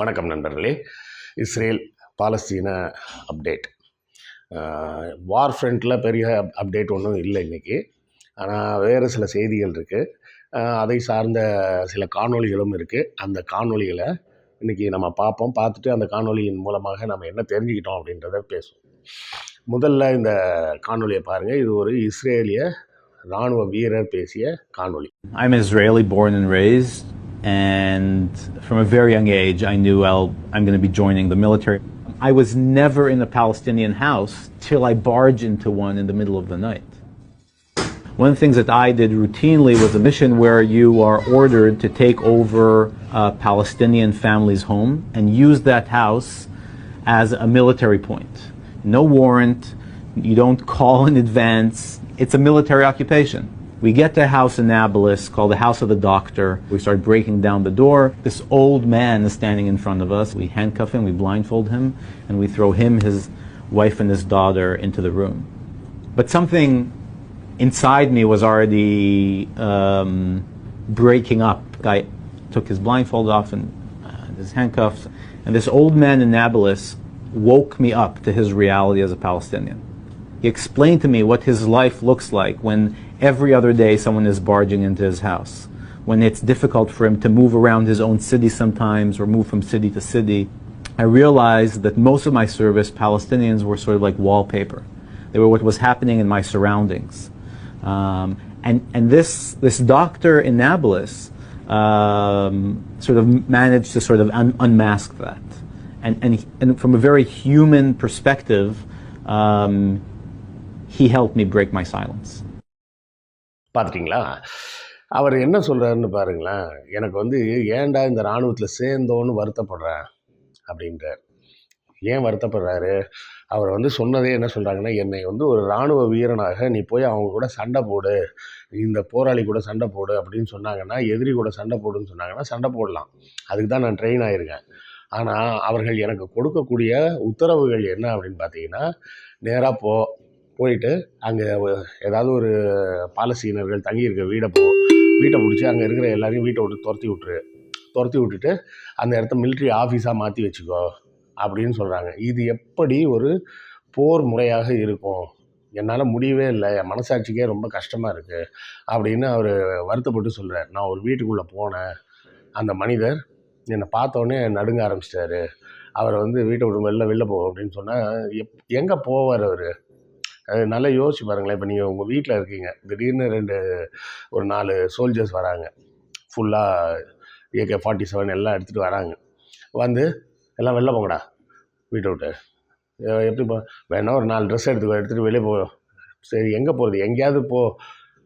வணக்கம் நண்பர்களே. இஸ்ரேல் பாலஸ்தீன அப்டேட். வார் ஃப்ரண்ட்டில் பெரிய அப்டேட் ஒன்றும் இல்லை இன்றைக்கி. ஆனால் வேறு சில செய்திகள் இருக்குது. அதை சார்ந்த சில காணொளிகளும் இருக்குது. அந்த காணொளிகளை இன்றைக்கி நம்ம பார்ப்போம். பார்த்துட்டு அந்த காணொளியின் மூலமாக நம்ம என்ன தெரிஞ்சுக்கிட்டோம் அப்படின்றத பேசுவோம். முதல்ல இந்த காணொளியை பாருங்கள். இது ஒரு இஸ்ரேலிய இராணுவ வீரர் பேசிய காணொளி. I'm Israeli, born and raised, and from a very young age I knew I'm going to be joining the military. I was never in a Palestinian house till I barged into one in the middle of the night. One of the things that I did routinely was a mission where you are ordered to take over a Palestinian family's home and use that house as a military point. No warrant, you don't call in advance, it's a military occupation. We get to a house in Nablus called the House of the Doctor. We start breaking down the door. This old man is standing in front of us. We handcuff him, we blindfold him, and we throw him, his wife, and his daughter into the room. But something inside me was already breaking up. I took his blindfold off and his handcuffs, and this old man in Nablus woke me up to his reality as a Palestinian. He explained to me what his life looks like when every other day someone is barging into his house, when it's difficult for him to move around his own city sometimes or move from city to city. I realized that most of my service, Palestinians were sort of like wallpaper. They were what was happening in my surroundings. And this doctor in Nablus sort of managed to sort of unmask that. And from a very human perspective, he helped me break my silence. பார்த்துட்டிங்களா? அவர் என்ன சொல்கிறாருன்னு பாருங்களேன். எனக்கு ஏன்டா இந்த இராணுவத்தில் சேர்ந்தோன்னு வருத்தப்படுறேன் அப்படின்றார். ஏன் வருத்தப்படுறாரு? அவர் சொன்னதே என்ன சொல்கிறாங்கன்னா, என்னை ஒரு இராணுவ வீரனாக நீ போய் அவங்க கூட சண்டை போடு, இந்த போராளி கூட சண்டை போடு அப்படின்னு சொன்னாங்கன்னா, எதிரி கூட சண்டை போடுன்னு சொன்னாங்கன்னா சண்டை போடலாம். அதுக்கு தான் நான் ட்ரெயின் ஆகியிருக்கேன். ஆனால் அவர்கள் எனக்கு கொடுக்கக்கூடிய உத்தரவுகள் என்ன அப்படின்னு பார்த்தீங்கன்னா, நேராக போயிட்டு அங்கே ஏதாவது ஒரு பாலஸ்தீனர்கள் தங்கியிருக்க வீட்டை பிடிச்சி அங்கே இருக்கிற எல்லாரையும் வீட்டை விட்டு துரத்தி விட்டுட்டு அந்த இடத்த மிலிட்ரி ஆஃபீஸாக மாற்றி வச்சுக்கோ அப்படின்னு சொல்கிறாங்க. இது எப்படி ஒரு போர் முறையாக இருக்கும்? என்னால் முடியவே இல்லை, என் மனசாட்சிக்கே ரொம்ப கஷ்டமாக இருக்குது அப்படின்னு அவர் வருத்தப்பட்டு சொல்கிறார். நான் ஒரு வீட்டுக்குள்ளே போனேன், அந்த மனிதர் என்னை பார்த்தோன்னே நடுங்க ஆரம்பிச்சிட்டாரு. அவர் வீட்டை விட்டு வெளில போ அப்படின்னு சொன்னால் எங்கே போவார் அவர்? அது நல்லா யோசிச்சு பாருங்களேன். இப்போ நீங்கள் உங்கள் வீட்டில் இருக்கீங்க, திடீர்னு ஒரு 4 சோல்ஜர்ஸ் வராங்க, ஃபுல்லாக AK-47 எல்லாம் எடுத்துகிட்டு வராங்க. எல்லாம் வெளில போங்கடா வீட்டை விட்டு. எப்படி வேணா ஒரு 4 ட்ரெஸ் எடுத்துகிட்டு வெளியே போ. சரி, எங்கே போகிறது? எங்கேயாவது போ.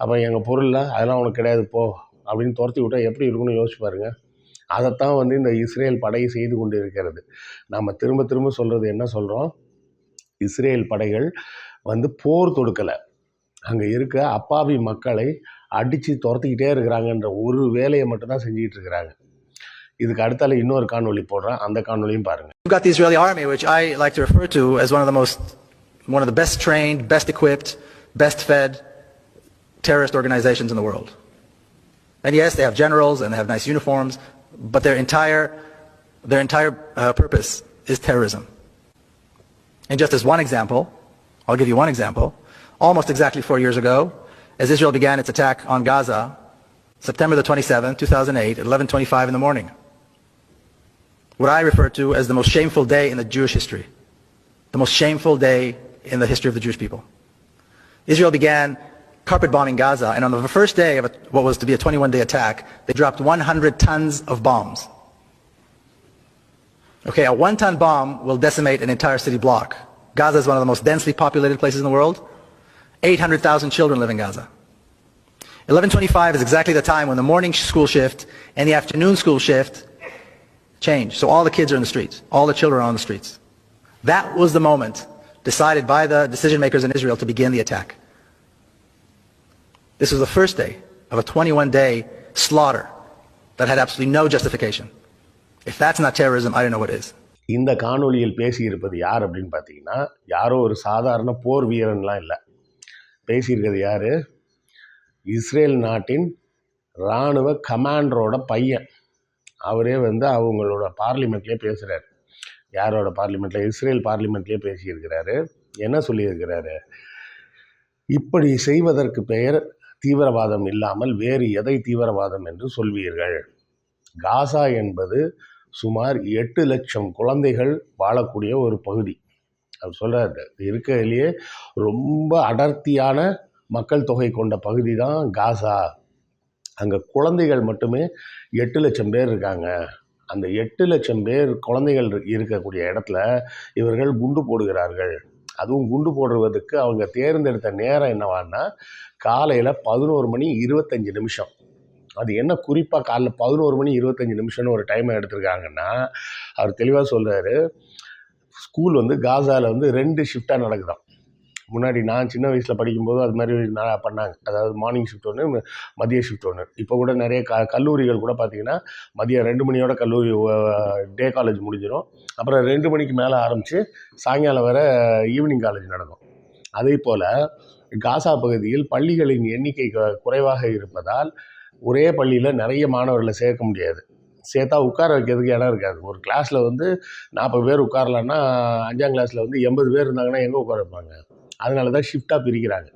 அப்போ எங்கள் பொருளில் அதெல்லாம் உனக்கு கிடையாது போ அப்படின்னு துரத்தி விட்டால் எப்படி இருக்குன்னு யோசிச்சு பாருங்கள். அதைத்தான் இந்த இஸ்ரேல் படை செய்து கொண்டு இருக்கிறது. நம்ம திரும்ப திரும்ப சொல்கிறது என்ன சொல்கிறோம்? இஸ்ரேல் படைகள் போர் தொடுக்கலை, அங்கே இருக்க அப்பாவி மக்களை அடித்து துரத்திக்கிட்டே இருக்கிறாங்கன்ற ஒரு வேலையை மட்டும்தான் செஞ்சுக்கிட்டு இருக்கிறாங்க. இதுக்கு அடுத்தால இன்னொரு காணொளி போடுறேன், அந்த காணொளியும் பாருங்கள். You've got the Israeli army, which I like to refer to as one of the best trained, best equipped, best fed terrorist organizations in the world. And yes, they have generals and they have nice uniforms, but their entire purpose is terrorism. And just as one example, I'll give you one example. Almost exactly 4 years ago, as Israel began its attack on Gaza, September the 27th, 2008, at 11:25 in the morning, what I refer to as the most shameful day in the Jewish history, the most shameful day in the history of the Jewish people. Israel began carpet bombing Gaza, and on the first day of what was to be a 21-day attack, they dropped 100 tons of bombs. Okay, a 1-ton bomb will decimate an entire city block. Gaza is one of the most densely populated places in the world. 800,000 children live in Gaza. 11:25 is exactly the time when the morning school shift and the afternoon school shift change. So all the kids are in the streets. All the children are on the streets. That was the moment decided by the decision makers in Israel to begin the attack. This was the first day of a 21-day slaughter that had absolutely no justification. If that's not terrorism, I don't know what is. இந்த காணொளியில் பேசியிருப்பது யார் அப்படின்னு பார்த்தீங்கன்னா, யாரோ ஒரு சாதாரண போர் வீரன்லாம் இல்லை. பேசியிருக்கிறது யார்? இஸ்ரேல் நாட்டின் இராணுவ கமாண்டரோட பையன். அவரே வந்து அவங்களோட பார்லிமெண்ட்லேயே பேசுகிறார். யாரோட பார்லிமெண்ட்டில்? இஸ்ரேல் பார்லிமெண்ட்லேயே பேசியிருக்கிறாரு. என்ன சொல்லியிருக்கிறாரு? இப்படி செய்வதற்கு பெயர் தீவிரவாதம் இல்லாமல் வேறு எதை தீவிரவாதம் என்று சொல்வீர்கள்? காசா என்பது சுமார் 8 லட்சம் குழந்தைகள் வாழக்கூடிய ஒரு பகுதி. அவர் சொல்கிறார், இருக்கிறதுலையே ரொம்ப அடர்த்தியான மக்கள் தொகை கொண்ட பகுதி தான் காசா. அங்கே குழந்தைகள் மட்டுமே 8 லட்சம் பேர் இருக்காங்க. அந்த 8 லட்சம் பேர் குழந்தைகள் இருக்கக்கூடிய இடத்துல இவர்கள் குண்டு போடுகிறார்கள். அதுவும் குண்டு போடுவதற்கு அவங்க தேர்ந்தெடுத்த நேரம் என்னவான்னா காலையில் 11 மணி 25 நிமிஷம். அது என்ன குறிப்பாக காலைல 11 மணி 25 நிமிஷம்னு ஒரு டைமை எடுத்திருக்காங்கன்னா, அவர் தெளிவாக சொல்கிறாரு, ஸ்கூல் வந்து காசாவில் வந்து 2 ஷிஃப்டாக நடக்குதாம். முன்னாடி நான் சின்ன வயசில் படிக்கும்போது அது மாதிரி பண்ணாங்க. அதாவது மார்னிங் ஷிஃப்ட் ஒன்று, மதிய ஷிஃப்ட் ஒன்று. இப்போ கூட நிறைய கல்லூரிகள் கூட பார்த்திங்கன்னா மதியம் 2 மணியோட கல்லூரி டே காலேஜ் முடிஞ்சிடும். அப்புறம் 2 மணிக்கு மேலே ஆரம்பித்து சாயங்காலம் வர ஈவினிங் காலேஜ் நடக்கும். அதே போல் காசா பகுதியில் பள்ளிகளின் எண்ணிக்கை குறைவாக இருப்பதால் ஒரே பள்ளியில் நிறைய மாணவர்களை சேர்க்க முடியாது. சேர்த்தா உட்கார வைக்கிறதுக்கு இடம் இருக்காது. ஒரு கிளாஸில் வந்து 40 பேர் உட்காரலான்னா 5ஆம் கிளாஸில் வந்து 80 பேர் இருந்தாங்கன்னா எங்கே உட்கார வைப்பாங்க? அதனால தான் ஷிஃப்டாக பிரிக்கிறாங்க.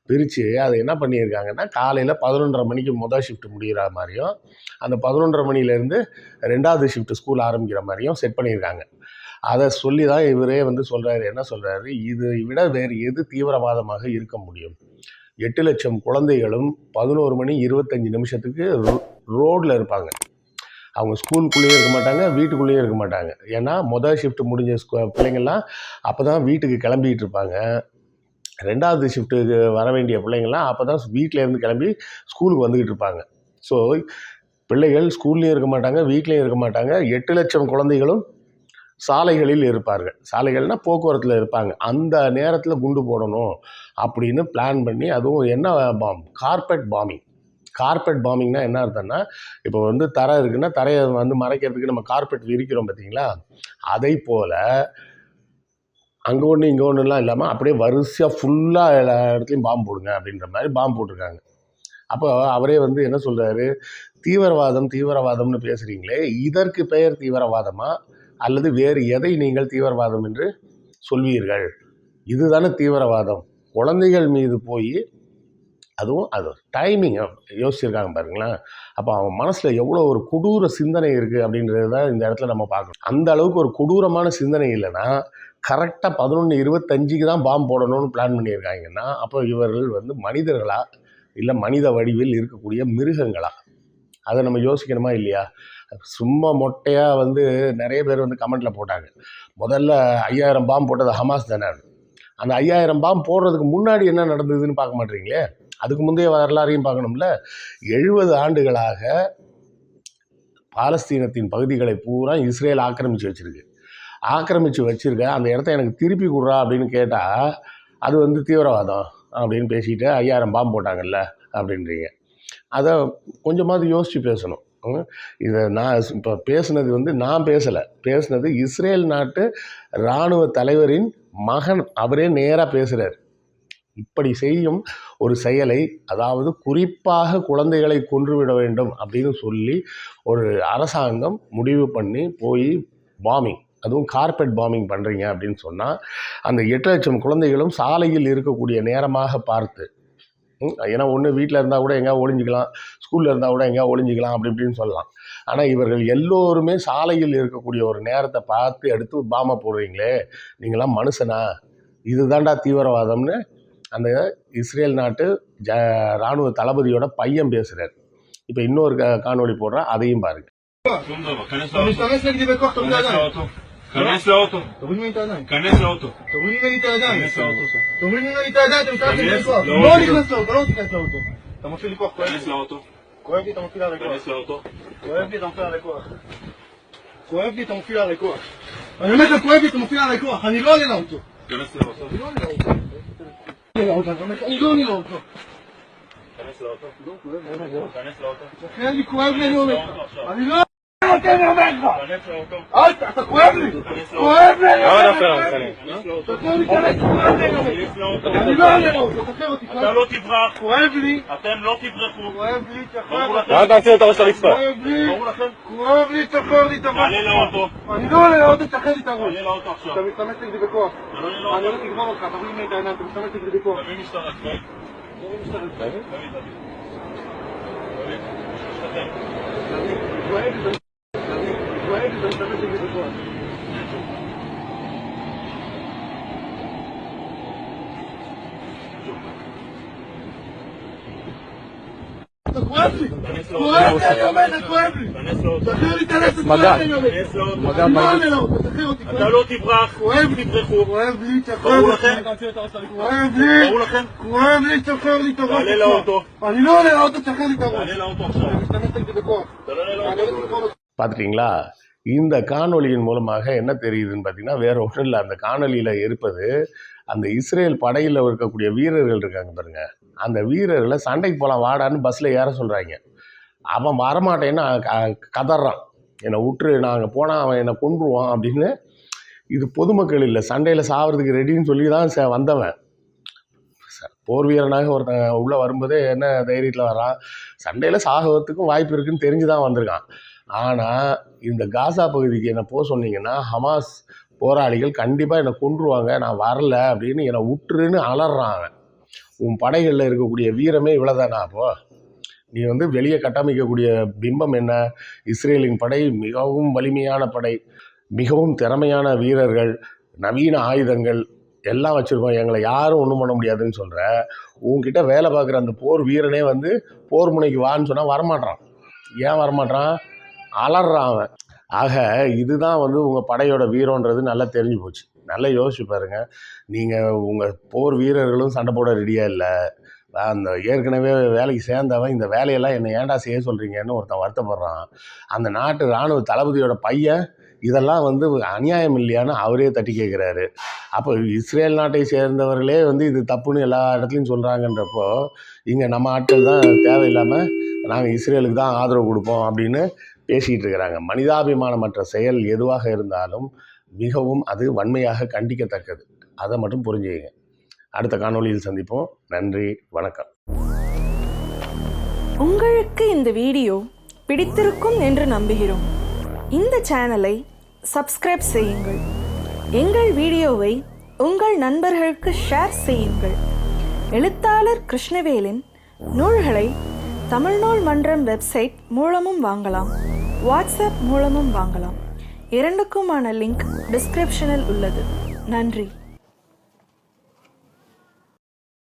பிரித்து அதை என்ன பண்ணியிருக்காங்கன்னா காலையில் 11:30 மணிக்கு மொதல் ஷிஃப்ட் முடிகிற மாதிரியும், அந்த 11:30 மணிலேருந்து 2வது ஷிஃப்ட் ஸ்கூல் ஆரம்பிக்கிற மாதிரியும் செட் பண்ணியிருக்காங்க. அதை சொல்லி தான் இவரே வந்து சொல்கிறாரு. என்ன சொல்கிறாரு? இதை விட வேறு எது தீவிரவாதமாக இருக்க முடியும்? 8 லட்சம் குழந்தைகளும் 11 மணி 25 நிமிஷத்துக்கு ரோடில் இருப்பாங்க. அவங்க ஸ்கூலுக்குள்ளேயே இருக்க மாட்டாங்க, வீட்டுக்குள்ளேயே இருக்க மாட்டாங்க. ஏன்னா மொதல் ஷிஃப்ட் முடிஞ்ச பிள்ளைங்கள்லாம் அப்போ தான் வீட்டுக்கு கிளம்பிகிட்டு இருப்பாங்க. 2வது ஷிஃப்ட்டுக்கு வர வேண்டிய பிள்ளைங்கள்லாம் அப்போ தான் வீட்டிலேருந்து கிளம்பி ஸ்கூலுக்கு வந்துக்கிட்டு இருப்பாங்க. ஸோ பிள்ளைகள் ஸ்கூல்லையும் இருக்க மாட்டாங்க, வீட்லேயும் இருக்க மாட்டாங்க. 8 லட்சம் குழந்தைகளும் சாலைகளில் இருப்பார்கள். சாலைகள்னால் போக்குவரத்தில் இருப்பாங்க. அந்த நேரத்தில் குண்டு போடணும் அப்படின்னு பிளான் பண்ணி, அதுவும் என்ன கார்பெட் பாம்பிங். கார்பெட் பாம்பிங்னா என்ன அர்த்தம்னா, இப்போ வந்து தரை இருக்குன்னா தரையை வந்து மறைக்கிறதுக்கு நம்ம கார்பெட் விரிக்கிறோம் பார்த்தீங்களா? அதை போல் அங்கே ஒன்று இங்கே ஒன்றுலாம் இல்லாமல் அப்படியே வரிசையாக ஃபுல்லாக எல்லா இடத்துலையும் பாம்பு போடுங்க அப்படின்ற மாதிரி பாம்பு போட்டிருக்காங்க. அப்போ அவரே வந்து என்ன சொல்கிறாரு? தீவிரவாதம்னு பேசுகிறீங்களே, இதற்கு பெயர் தீவிரவாதமா அல்லது வேறு எதை நீங்கள் தீவிரவாதம் என்று சொல்வீர்கள்? இதுதானே தீவிரவாதம். குழந்தைகள் மீது போய் அதுவும் அது டைமிங் யோசிச்சிருக்காங்க பாருங்களேன். அப்போ அவன் மனசில் எவ்வளோ ஒரு கொடூர சிந்தனை இருக்குது அப்படின்றது தான் இந்த இடத்துல நம்ம பார்க்கணும். அந்த அளவுக்கு ஒரு கொடூரமான சிந்தனை இல்லைன்னா கரெக்டாக 11:25க்கு தான் பாம்பு போடணும்னு பிளான் பண்ணியிருக்காங்கன்னா, அப்போ இவர்கள் வந்து மனிதர்களா இல்லை மனித வடிவில் இருக்கக்கூடிய மிருகங்களா? அதை நம்ம யோசிக்கணுமா இல்லையா? சும்மா மொட்டையாக வந்து நிறைய பேர் வந்து கமெண்ட்டில் போட்டாங்க, முதல்ல 5000 பாம்பு போட்டது ஹமாஸ் தானே. அந்த 5000 பாம்பு போடுறதுக்கு முன்னாடி என்ன நடந்ததுன்னு பார்க்க மாட்டீங்களே? அதுக்கு முந்தைய வரலாறையும் பார்க்கணும்ல. 70 ஆண்டுகளாக பாலஸ்தீனத்தின் பகுதிகளை பூரா இஸ்ரேல் ஆக்கிரமித்து வச்சுருக்க அந்த இடத்த எனக்கு திருப்பி கொடுறா அப்படின்னு கேட்டால் அது வந்து தீவிரவாதம் அப்படின்னு பேசிட்டு 5000 பாம்பு போட்டாங்கல்ல அப்படின்றீங்க. அதை கொஞ்சமாவது யோசித்து பேசணும். இதை நான் இப்போ பேசுனது வந்து நான் பேசுனது இஸ்ரேல் நாட்டு இராணுவ தலைவரின் மகன். அவரே நேராக பேசுகிறார். இப்படி செய்யும் ஒரு செயலை, அதாவது குறிப்பாக குழந்தைகளை கொன்றுவிட வேண்டும் அப்படின்னு சொல்லி ஒரு அரசாங்கம் முடிவு பண்ணி போய் பாம்பிங், அதுவும் கார்பெட் பாம்பிங் பண்ணுறீங்க அப்படின்னு சொன்னால், அந்த 8 லட்சம் குழந்தைகளும் சாலையில் இருக்கக்கூடிய நேரமாக பார்த்து, ஏன்னா ஒன்று வீட்டில் இருந்தால் கூட எங்கேயா ஒளிஞ்சிக்கலாம், ஸ்கூலில் இருந்தால் கூட எங்கேயா ஒளிஞ்சிக்கலாம் அப்படி இப்படின்னு சொல்லலாம். ஆனால் இவர்கள் எல்லோருமே சாலையில் இருக்கக்கூடிய ஒரு நேரத்தை பார்த்து எடுத்து பாம்பை போடுறீங்களே, நீங்களாம் மனுஷனா? இதுதான்டா தீவிரவாதம்னு அந்த இஸ்ரேல் நாட்டு இராணுவ தளபதியோட பையன் பேசுகிறார். இப்போ இன்னொரு காணொளி போடுறேன், அதையும் பாருங்கள். כנס לאוטו. תוריד ממני את הידיים. כנס לאוטו. תוריד ממני את הידיים. תוריד ממני את הידיים, אתה מתכנס לי בכוח. לא נכנס לאוטו, לא תיכנס לאוטו. אתה מפעיל לי כוח, כואב לי. כנס לאוטו. כואב לי, אתה מפעיל עלי כוח. כנס לאוטו. כואב לי, אתה מפעיל עלי כוח. כואב לי, אתה מפעיל עלי כוח. אני אומר לך, כואב לי, אתה מפעיל עלי כוח. אני לא עולה לאוטו. כנס לאוטו. אני לא עולה לאוטו. אני לא עולה לאוטו. כנס לאוטו. כנס לאוטו. כואב לי, אני אומר. אני לא אתה כואב לי! כואב לי! אני לא אעלה לאוטו, תשחרר אותי. אתה לא תברח. כואב לי. אתם לא תברחו. כואב לי, תשחרר אותי. מה אתה עושה את הראש לרצפה? כואב לי, תשחרר לי את הראש. תעלה לאוטו. אני לא עולה לאוטו, תשחרר לי את הראש. תעלה לאוטו עכשיו. אתה משתמש נגדי בכוח. אני הולך לגמור אותך, תביא לי את העיניים, אתה משתמש נגדי בכוח. תביא משטרה צבאית. תביא משטרה צבאית. אתה כואב לי! כואב לי, אני אומר לך, כואב לי! תשחרר לי את הלסת, כואב לי, אני אומר לך! אני לא עולה לאוטו, תשחרר אותי! אתה לא תברח. כואב לי! כואב לי, תשחרר אותי! כואב לי! כואב לי, תשחרר לי את הראש! תעלה לאוטו. אני לא עולה לאוטו, תשחרר לי את הראש! תעלה לאוטו עכשיו. אני משתמש נגדי בכוח! תעלה לאוטו. பார்த்துட்டீங்களா? இந்த காணொளியின் மூலமாக என்ன தெரியுதுன்னு பார்த்தீங்கன்னா, வேற ஒன்றும் இல்லை. அந்த காணொளியில் இருப்பது அந்த இஸ்ரேல் படையில் இருக்கக்கூடிய வீரர்கள் இருக்காங்க பாருங்க, அந்த வீரர்களை சண்டைக்கு போகலாம் வாடான்னு பஸ்ஸில் ஏற சொல்கிறாங்க. அவன் வரமாட்டேன்னு கதறான், என்னை விட்டுரு, நாங்கள் போனால் அவன் என்னை கொன்றுவான் அப்படின்னு. இது பொதுமக்கள் இல்லை, சண்டையில் சாகிறதுக்கு ரெடின்னு சொல்லி தான் வந்தவன். போர் வீரனாக ஒருத்தன் உள்ளே வரும்போதே என்ன தைரியத்தில் வரான், சண்டையில் சாகிறதுக்கும் வாய்ப்பு இருக்குன்னு தெரிஞ்சு தான் வந்திருக்கான். ஆனால் இந்த காசா பகுதிக்கு என்னை போக சொன்னீங்கன்னா ஹமாஸ் போராளிகள் கண்டிப்பாக என்னை கொன்றுவாங்க, நான் வரல அப்படின்னு என்னை விட்டுருன்னு அலறான் அவன். உன் படைகளில் இருக்கக்கூடிய வீரமே இவ்வளோதானா? அப்போது நீ வெளியே கட்டமைக்கக்கூடிய பிம்பம் என்ன? இஸ்ரேலின் படை மிகவும் வலிமையான படை, மிகவும் திறமையான வீரர்கள், நவீன ஆயுதங்கள் எல்லாம் வச்சுருக்கோம், எங்களை யாரும் ஒன்றும் பண்ண முடியாதுன்னு சொல்கிற. உன்கிட்ட வேலை பார்க்குற அந்த போர் வீரனே போர் முனைக்கு வான்னு சொன்னால் வரமாட்டான். ஏன் வரமாட்டான்? அலறான் அவன். ஆக இதுதான் உங்கள் படையோட வீரன்றது நல்லா தெரிஞ்சு போச்சு. நல்லா யோசிச்சு பாருங்கள். நீங்கள் உங்கள் போர் வீரர்களும் சண்டை போட ரெடியாக இல்லை. அந்த ஏற்கனவே வேலைக்கு சேர்ந்தவன் இந்த வேலையெல்லாம் என்னை ஏன்டா செய்ய சொல்கிறீங்கன்னு ஒருத்தன் வருத்தப்படுறான். அந்த நாட்டு இராணுவ தளபதியோட பையன் இதெல்லாம் அநியாயம் இல்லையான்னு அவரே தட்டி கேட்குறாரு. அப்போ இஸ்ரேல் நாட்டை சேர்ந்தவர்களே இது தப்புன்னு எல்லா இடத்துலையும் சொல்கிறாங்கன்றப்போ, இங்கே நம்ம ஆட்கள் தான் தேவையில்லாமல் நாங்கள் இஸ்ரேலுக்கு தான் ஆதரவு கொடுப்போம் அப்படின்னு பேசிகிட்டு இருக்கிறாங்க. மனிதாபிமானமற்ற செயல் எதுவாக இருந்தாலும் மிகவும் அது வன்மையாக கண்டிக்கத்தக்கது. அதை மட்டும் புரிஞ்சுக்கங்க. அடுத்த காணொளியில் சந்திப்போம். நன்றி, வணக்கம். உங்களுக்கு இந்த வீடியோ பிடித்திருக்கும் என்று நம்புகிறோம். இந்த சேனலை சப்ஸ்கிரைப் செய்யுங்கள். எங்கள் வீடியோவை உங்கள் நண்பர்களுக்கு ஷேர் செய்யுங்கள். எழுத்தாளர் கிருஷ்ணவேலின் நூல்களை தமிழ்நூல் மன்றம் வெப்சைட் மூலமும் வாங்கலாம், வாட்ஸ்அப் மூலமும் வாங்கலாம். இரண்டுக்குமான லிங்க் டிஸ்கிரிப்ஷனில் உள்ளது. நன்றி.